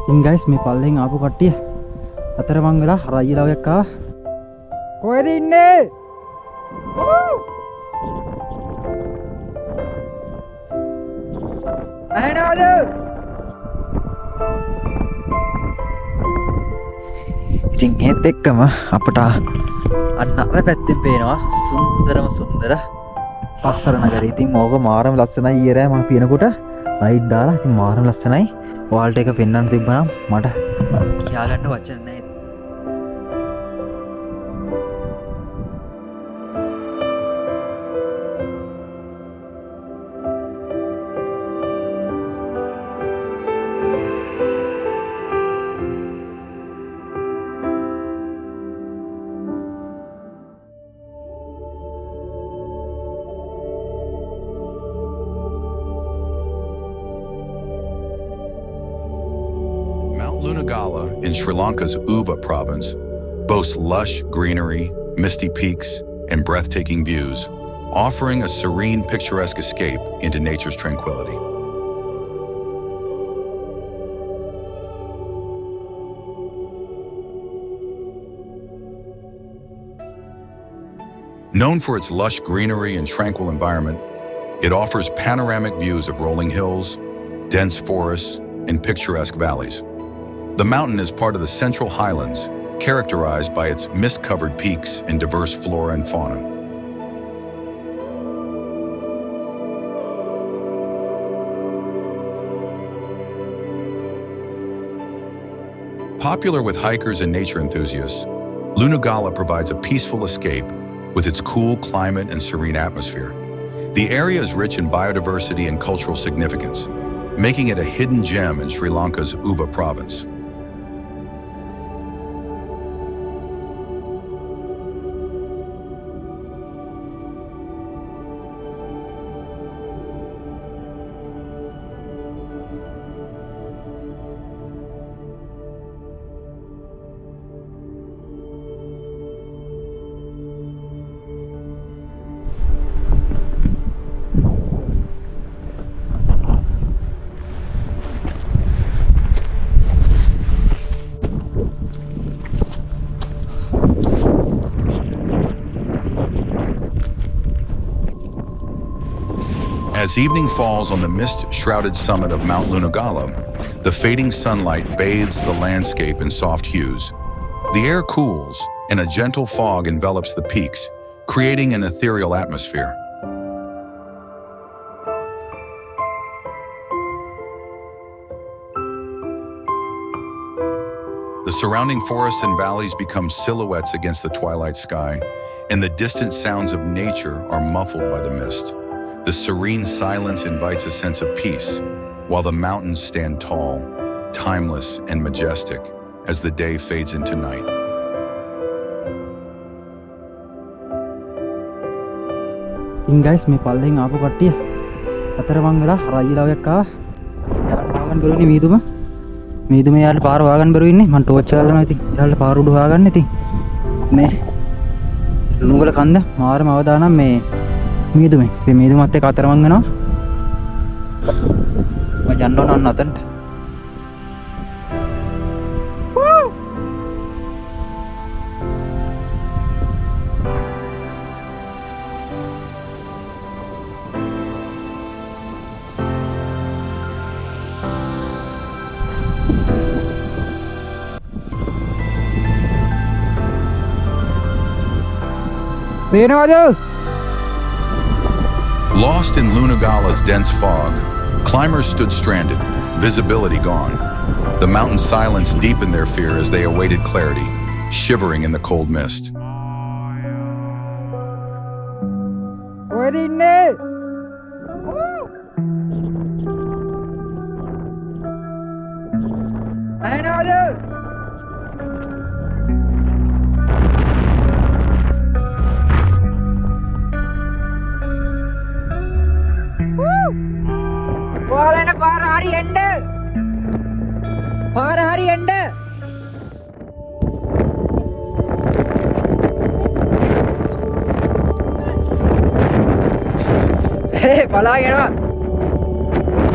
ඉතින් ගයිස් මේ පල්ලෙන් ආපු කට්ටිය අතරමං වෙලා රයිලාවයක් ආවා. කොහෙද ඉන්නේ? ඇහෙනවද? ඉතින් ඒත් එක්කම අපට අන්න අර පැත්තෙන් පේනවා සුන්දරම සුන්දර පස්සර නගරය. ඉතින් ඕක මාරම ලස්සනයි. ඊයේ රෑ මම පිනකොට ලයිට් දාලා ඉතින් මාරම ලස්සනයි. ඔයාලට එක පෙන්වන්න තිබ්බනම් මට කියා ගන්න වචන නැහැ. Mount Lunagala in Sri Lanka's Uva province boasts lush greenery, misty peaks, and breathtaking views, offering a serene, picturesque escape into nature's tranquility. Known for its lush greenery and tranquil environment, it offers panoramic views of rolling hills, dense forests, and picturesque valleys. The mountain is part of the Central Highlands, characterized by its mist-covered peaks and diverse flora and fauna. Popular with hikers and nature enthusiasts, Lunagala provides a peaceful escape with its cool climate and serene atmosphere. The area is rich in biodiversity and cultural significance, making it a hidden gem in Sri Lanka's Uva province. As evening falls on the mist-shrouded summit of Mount Lunagala, the fading sunlight bathes the landscape in soft hues. The air cools, and a gentle fog envelops the peaks, creating an ethereal atmosphere. The surrounding forests and valleys become silhouettes against the twilight sky, and the distant sounds of nature are muffled by the mist. The serene silence invites a sense of peace, while the mountains stand tall, timeless, and majestic as the day fades into night. ඉතින් guys මේ පල්ලෙන් ආපු කට්ටිය අතරමං වෙලා රයිලාවයක් ආවා. යාළුවා හොයාගන්න බැරුවනේ මීදුම. මීදුම යාළුවා පාර හොයාගන්න බැරුව ඉන්නේ. මම ටෝච් එකක් දානවා. ඉතින් යාළුවා පාර උඩ හොයාගන්න. ඉතින් මේ ලුණුගල කන්ද මාරම අවදානම් මේ මීදුමේ. ඉතින් මීදුමත් එක්ක අතරමං වෙනවා. මම යන්න ඕන අන්න අතන්ට. පේනවද? Lost in Lunagala's dense fog, climbers stood stranded, visibility gone. The mountain silence deepened their fear as they awaited clarity, shivering in the cold mist. කොහෙද ඉන්නේ? ඇහෙනවද? ඔයාලා එන පාර හරි එන්න. පාර හරි එන්න.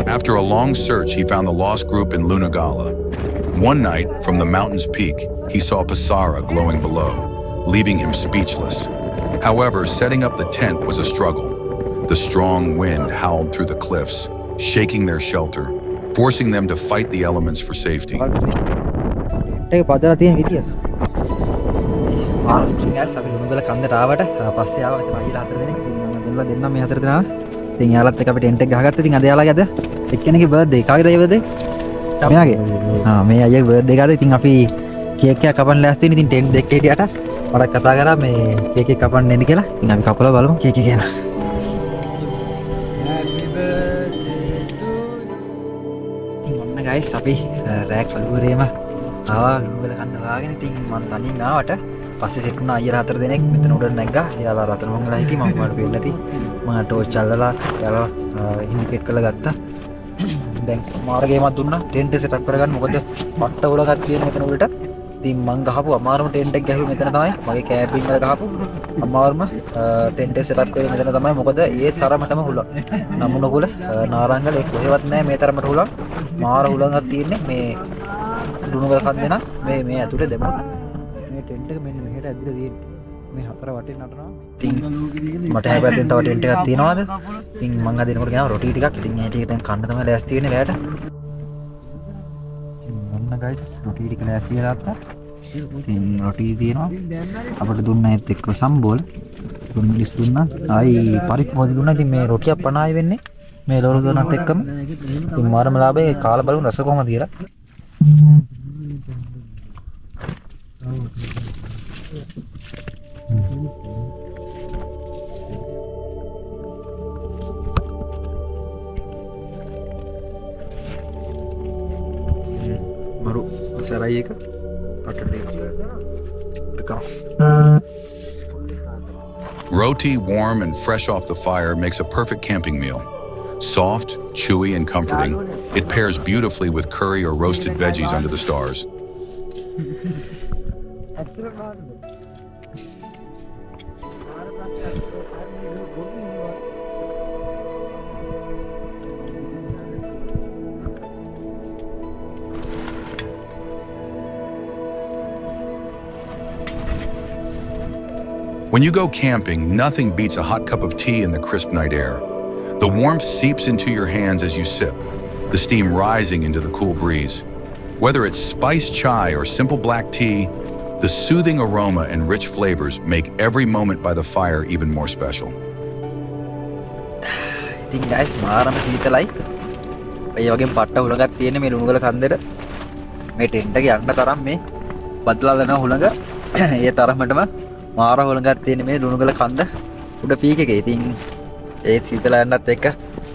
After a long search, he found the lost group in Lunagala. One night, from the mountain's peak, he saw Pasara glowing below, leaving him speechless. However, setting up the tent was a struggle. The strong wind howled through the cliffs, shaking their shelter, forcing them to fight the elements for safety. ඒක පදලා තියෙන විදිය. ආන්තිගස් අපි ලුණුගල කන්දට ආවට පස්සේ ආවා මෙතන අයියලා හතර දෙනෙක්. ඉතින් මම දෙන්නම් මේ හතර දෙනා. ඉතින් යාලත් එක්ක අපි ටෙන්ට් එක ගහගත්තා. ඉතින් අද යාලගේ අද එක්කෙනෙක්ගේ බර්ත්ඩේ. කාගේද ඒ බර්ත්ඩේ? මෙයාගේ. මේ අයියාගේ බර්ත්ඩේ එක අද. ඉතින් අපි කේක් එකක් කපන්න ලෑස්ති වෙන. ඉතින් ටෙන්ට් දෙක හිටියට මට කතා කරා මේ කේක් එක කපන්න එන්න කියලා. ඉතින් අපි කපලා බලමු කේක් එක ගැන. ඉතින් ගයිස් අපි රෑක් වලුවරේම ආවා ලුණුගල කන්න වාගෙන. ඉතින් මම තනියෙන් ආවට පස්සේ සෙට් වුණා අයියලා හතර දෙනෙක් මෙතන උඩ නැග්ගා. එයාලා රතන මොංගලා හිටියේ මම වල පෙන්නේ නැති. මම ටෝච් අල්ලලා එයාලා ඉන්ඩිකේට් කරලා ගත්තා. දැන් මාර්ගයමත් දුන්නා ටෙන්ට් එක සෙටප් කරගන්න. මොකද මට්ට උලගත් තියෙන මෙතන උඩට. ඉතින් මං ගහපු අමාරුම ටෙන්ට් එක ගැහුවේ මෙතන තමයි. මගේ කැම්පින් වල ගහපු අමාරුම ටෙන්ට් එක සෙටප් කරේ මෙතන තමයි. මොකද ඒ තරමටම හුලක්. නමුනකුල නාරංගල ඒ කොහෙවත් නැහැ මේ තරමට හුලක්. මාර හුලඟක් තියෙන්නේ මේ ලුණුගල කන්දේ නම් මේ ඇතුලේ දෙමළ. මේ ටෙන්ට් එක මෙන්න මෙහෙට ඇදලා තියෙන්නේ. මේ හතර වටේ නටනවා. ඉතින් මට හැබැයි තව ටෙන්ට් එකක් තියෙනවද? ඉතින් මං අද එනකොට ගෙනාවා රොටි ටිකක්. ඉතින් ඒ ටික දැන් කන්න තමයි ලෑස්ති වෙන්නේ රැයට. ඉතින් මොන්න ගයිස් රොටි ටික ලෑස්ති වෙලා අත්තා. ඉතින් රොටි තියෙනවා. අපිට දුන්නා ඒත් එක්ක සම්බෝල. දුන්නිස් දුන්නා. ආයි පරිප්පු හොදි දුන්නා. ඉතින් මේ රොටියක් 50යි වෙන්නේ. මේ ලෝරු දුන්නත් එක්කම. ඉතින් මාරම ලාභේ කාලා බලමු රස කොහමද කියලා. Baru sarai ka Roti, warm and fresh off the fire, makes a perfect camping meal. Soft, chewy, and comforting, it pairs beautifully with curry or roasted veggies under the stars. When you go camping, nothing beats a hot cup of tea in the crisp night air. The warmth seeps into your hands as you sip, the steam rising into the cool breeze. Whether it's spiced chai or simple black tea, the soothing aroma and rich flavors make every moment by the fire even more special. ඉතින් guys මාරම සීතලයි. ඒ වගේම පට්ට හුලඟක් තියෙන මේ ලුණුගල කන්දේට මේ tent එක යන්න තරම් මේ බදලා යන හුලඟ ඒ තරමටම මාර හුලඟක් තියෙන මේ ලුණුගල කන්ද උඩ පීක් එකේ. ඉතින් ඒ සීතල යන්නත් එක්ක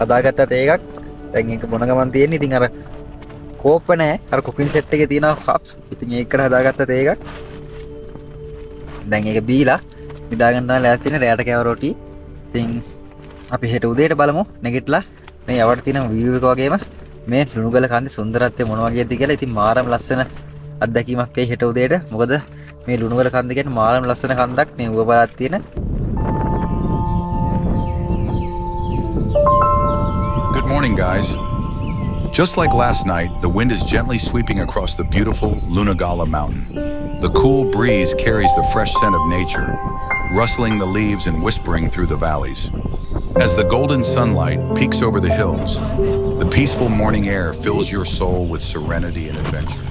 හදාගත්ත තේ එකක් දැන් ඒක බොන ගමන් තියෙන්නේ. ඉතින් අර කෝප්ප නැහැ. අර කුකින් සෙට් එකේ තියෙන කප්ස්. ඉතින් ඒකට හදාගත්ත තේ එකක්. දැන් ඒක බීලා නිදාගන්න තමයි ලෑස්ති වෙන්නේ. රැයට කෑව රොටි. ඉතින් අපි හෙට උදේට බලමු නැගිටලා මේ යවට තියෙන view එක වගේම මේ ලුණුගල කන්දේ සුන්දරත්වය මොන වගේද කියලා. ඉතින් මාරම ලස්සන අත්දැකීමක් වෙයි හෙට උදේට. මොකද මේ ලුණුගල කන්ද කියන්නේ මාරම ලස්සන කන්දක්. මේ උවපලක් තියෙන. Good morning, guys. Just like last night, the wind is gently sweeping across the beautiful Lunagala mountain. The cool breeze carries the fresh scent of nature, rustling the leaves and whispering through the valleys. As the golden sunlight peeks over the hills, the peaceful morning air fills your soul with serenity and adventure.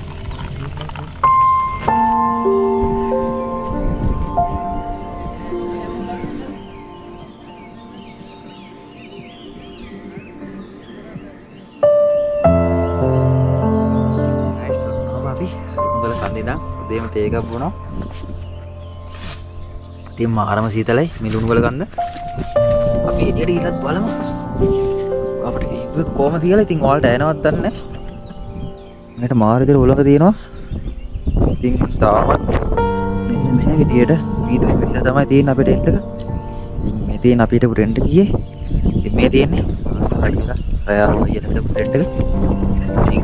දෙම තේ එකක් බොනවා. ඉතින් මාරම සීතලයි මේ ලුණුගල කන්ද. අපි එළියට ගිහලා බලමු. අපිට ඒක කොහමද කියලා. ඉතින් ඔයාලට ඇනවත් දන්නේ නැහැ. මේකට මාර විදිහට උලක තියෙනවා. ඉතින් තාමත් මෙන්න මේ විදිහට වීදුරු පිටිය තමයි තියෙන්නේ අපේ ටෙන්ට් එක. ඉතින් මේ තියෙන අපිට ටෙන්ට් එක ගියේ. ඉතින් මේ තියෙන්නේ හරියට රයාම ඊළඟ ටෙන්ට් එක. ඉතින්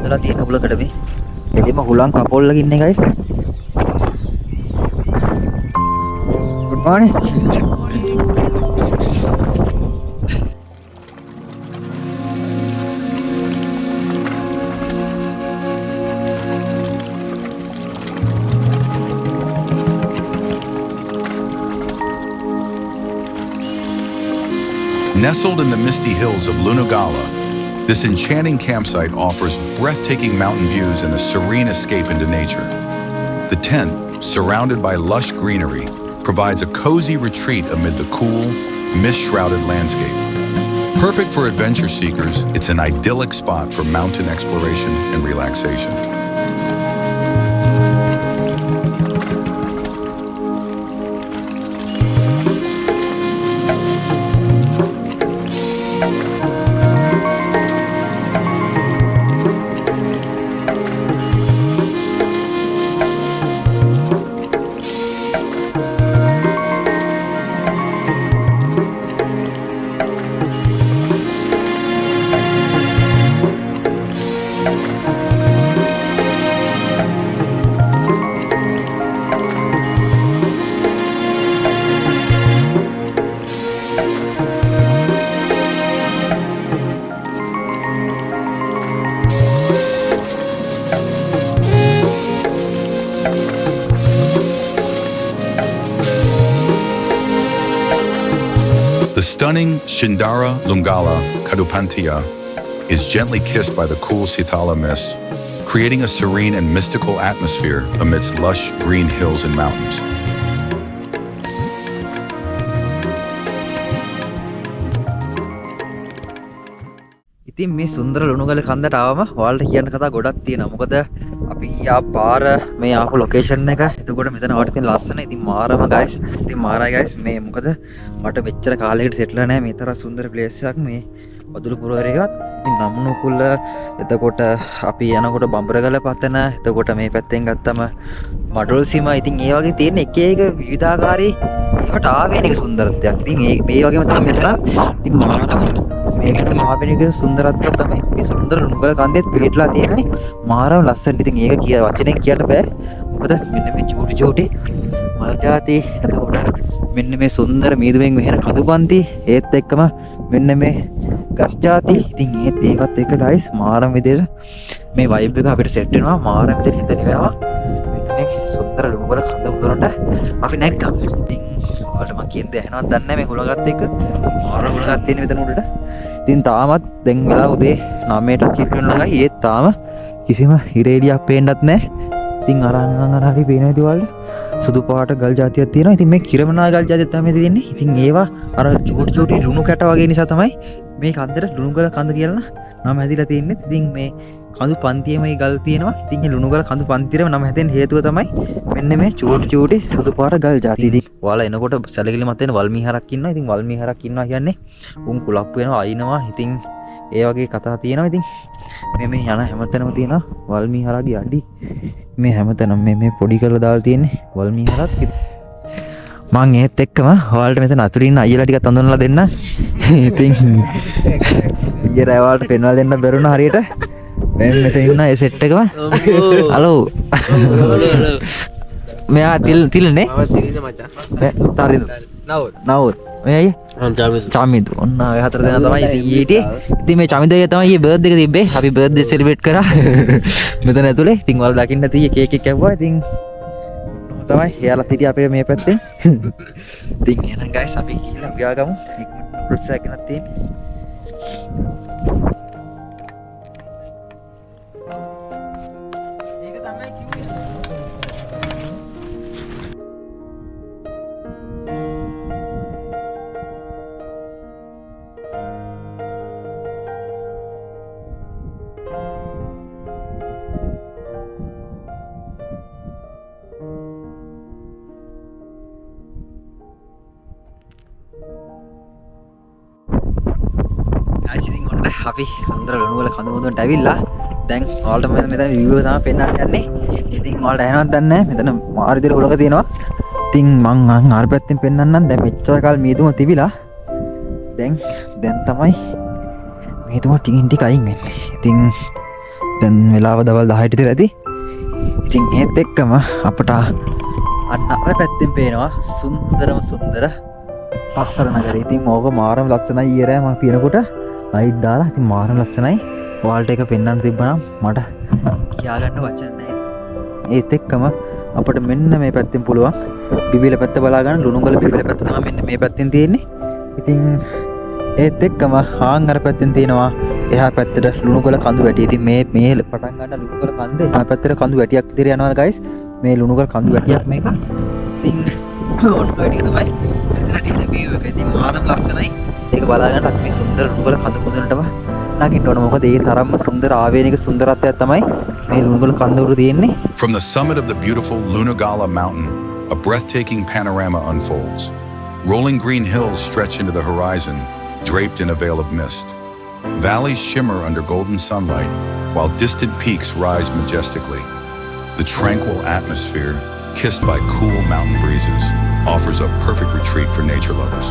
හදලා තියෙන උලකට මේ එදෙම හුලං කපොල්ලක ඉන්නේ guys. good morning. Nestled in the misty hills of Lunagala, this enchanting campsite offers breathtaking mountain views and a serene escape into nature. The tent, surrounded by lush greenery, provides a cozy retreat amid the cool, mist-shrouded landscape. Perfect for adventure seekers, it's an idyllic spot for mountain exploration and relaxation. The stunning Shindara Lungala Kadupantia is gently kissed by the cool Sithala mist, creating a serene and mystical atmosphere amidst lush green hills and mountains. ඉතින් මේ සුන්දර ලුණුගල කන්දට ආවම ඔයාලට කියන්න කතා ගොඩක් තියෙනවා. මොකද අපි යා පාර මේ ආපු ලොකේෂන් එක එතකොට මෙතන වට තියෙන ලස්සන ඉතින් මාරම guys. ඉතින් මාරයි guys මේ මොකද මට මෙච්චර කාලයකට සෙට්ල් නැහැ මේ තරම් සුන්දර ප්ලේස් එකක් මේ වදුරු පුරවරේවත්. ඉතින් නම්නුකුල එතකොට අපි යනකොට බඹරගල පතන එතකොට මේ පැත්තෙන් ගත්තම මඩොල් සීම ඉතින් ඒ වගේ තියෙන එක එක විවිධාකාරී ඒවට ආවේනික සුන්දරත්වයක්. ඉතින් මේ වගේම තමයි මෙතන ඉතින් මාරම මේකට මාවෙනික සුන්දරත්වයක් තමයි මේ සුන්දර ලුණුගල කන්දේ පිළිట్లా තියෙන්නේ. මාරම ලස්සන. ඉතින් ඒක වචනෙන් කියන්න බෑ. මොකද මෙන්න මේ චූටි චූටි මල් ಜಾති එතකොට මෙන්න මේ සුන්දර මීදුමෙන් වෙහෙන කඳුපන්ති ඒත් එක්කම මෙන්න මේ ගස් ಜಾති. ඉතින් ඒකත් එක්ක guys මාරම විදිහට මේ vibe එක අපිට set වෙනවා. මාරම විදිහට හිතෙන වෙනවා. මෙන්න මේ සුන්දර ලුණුගල කඳ මුදුනට අපි නැග්ගා. ඉතින් ඔයාලට මම කියන්නේ ඇහෙනවද දන්නේ නැහැ මේ හුලගත් එක්ක. මාර හුලගත් තියෙන මෙතන උඩට. ඉතින් තාමත් දැන් වෙලා උදේ 9ට කිට්ටුන ළඟයි. ඒත් තාම කිසිම හිරේලියක් පේන්නත් නැහැ. ඉතින් අරන් හරි පේනවා ඉතින් ඔයාලට. සුදු පාට ගල් జాතියක් තියෙනවා. ඉතින් මේ කිරමනා ගල් జాතියක් තමයි තියෙන්නේ. ඉතින් ඒවා අර චූටි චූටි ලුණු කැට වගේ නිසා තමයි මේ කන්දට ලුණුගල කන්ද කියලා නම හැදිලා තියෙන්නේ. ඉතින් මේ කඳු පන්තියේමයි ගල් තියෙනවා. ඉතින් මේ ලුණුගල කඳු පන්තියේම නම හැදෙන්න හේතුව තමයි මෙන්න මේ චූටි චූටි සුදු පාට ගල් జాති. ඉතින් ඔයාලා එනකොට සැලකිලිමත් වෙන වල්මීහරක් ඉන්නවා. ඉතින් වල්මීහරක් ඉන්නවා කියන්නේ උන් කුලප්පු වෙනවා අයින්නවා. ඉතින් ඒ වගේ කතා තියෙනවා. ඉතින් මේ යන හැමතැනම තියෙනවා වල්මීහරගේ අඩි. මේ හැමතැනම මේ පොඩි කරලා දාලා තියෙන්නේ වල්මීහරක්. මං ඒත් එක්කම ඔයාලට මෙතන අතුරින් ඉන්න අයියලා ටිකක් අඳුනලා දෙන්න. ඉතින් ඊයේ රෑ ඔයාලට පෙන්වලා දෙන්න බැරුණා හරියට. මම මෙතන ඉන්න ඒ සෙට් එකම. හලෝ. මෙයා තිල්නේ? මම තිල්නේ මචං. තාරිද? නවුත්. මෙයයි? චමිදු. ඔන්න ඔය හතර දෙනා තමයි ඉතින් ඊටේ. ඉතින් මේ චමිදගේ තමයි ඊයේ බර්ත්ඩේ එක තිබ්බේ. අපි බර්ත්ඩේ සෙලිබ්‍රේට් කරා. මෙතන ඇතුලේ. ඉතින් ඔයාලා දකින්න තියෙයි කේක් එක කැවුවා. ඉතින් තමයි එයාලා හිටිය අපේ මේ පැත්තේ. ඉතින් එහෙනම් guys අපි ගිහලා ගියා ගමු. ඉක්මනට ප්‍රොසෙස් එකක් ගෙනත් තියෙන්නේ. ඒක තමයි කිව්වේ. අපි සුන්දර ලුණුගල කඳු මුදුනට ඇවිල්ලා දැන් ඔයාලට මම මෙතන view එක තමයි පෙන්නන්න යන්නේ. ඉතින් ඔයාලට ඇහෙනවද දන්නේ නැහැ. මෙතන මාර විදිහට හුලඟ තියෙනවා. ඉතින් මං අර පැත්තෙන් පෙන්නන්නම්. දැන් මෙච්චර කාල මීදුම තිබිලා දැන් තමයි මීදුම ටිකින් ටික අයින් වෙන්නේ. ඉතින් දැන් වෙලාව දවල් 10ට විතර ඇති. ඉතින් ඒත් එක්කම අපට අන්න අර පැත්තෙන් පේනවා සුන්දරම සුන්දර පස්සර නගරය. ඉතින් ඕක මාරම ලස්සනයි. ඊයේ රෑ මම පිනකොට ලයිට් දාලා ඉතින් මාරම ලස්සනයි. ඔයාලට එක පෙන්වන්න තිබ්බනම් මට කියා ගන්න වචන නැහැ. ඒත් එක්කම අපිට මෙන්න මේ පැත්තෙන් පුළුවන් බිබිල පැත්ත බලා ගන්න. ලුණුගල බිබිල පැත්ත තමයි මෙන්න මේ පැත්තෙන් තියෙන්නේ. ඉතින් ඒත් එක්කම ආන් අර පැත්තෙන් තියෙනවා එහා පැත්තට ලුණුගල කඳු වැටිය. ඉතින් මේ පටන් ගන්න ලුණුගල කන්ද එහා පැත්තට කඳු වැටියක් විදිහට යනවා ගයිස්. මේ ලුණුගල කඳු වැටියක් මේක. ඉතින් ඔන්න වැටිය තමයි මෙතන තියෙන view එක. ඉතින් මානම ලස්සනයි. ඒක බලා ගන්න අපි මේ සුන්දර ලුණුගල කඳු මුදුනටම නගින්න ඕන. මොකද ඒ තරම්ම සුන්දර ආවේනික සුන්දරත්වයක් තමයි මේ ලුණුගල කඳ උඩ තියෙන්නේ. From the summit of the beautiful Lunagala mountain, a breathtaking panorama unfolds. Rolling green hills stretch into the horizon, draped in a veil of mist. Valleys shimmer under golden sunlight, while distant peaks rise majestically. The tranquil atmosphere, kissed by cool mountain breezes, offers a perfect retreat for nature lovers.